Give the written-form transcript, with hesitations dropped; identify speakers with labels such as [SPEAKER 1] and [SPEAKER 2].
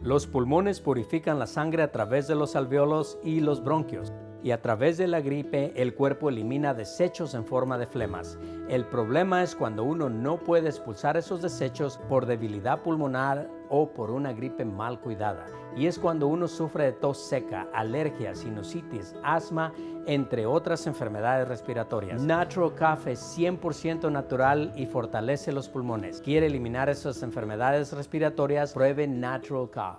[SPEAKER 1] Los pulmones purifican la sangre a través de los alvéolos y los bronquios, y a través de la gripe el cuerpo elimina desechos en forma de flemas. El problema es cuando uno no puede expulsar esos desechos por debilidad pulmonar o por una gripe mal cuidada. Y es cuando uno sufre de tos seca, alergia, sinusitis, asma, entre otras enfermedades respiratorias. Natural Cough es 100% natural y fortalece los pulmones. ¿Quiere eliminar esas enfermedades respiratorias? Pruebe Natural Cough.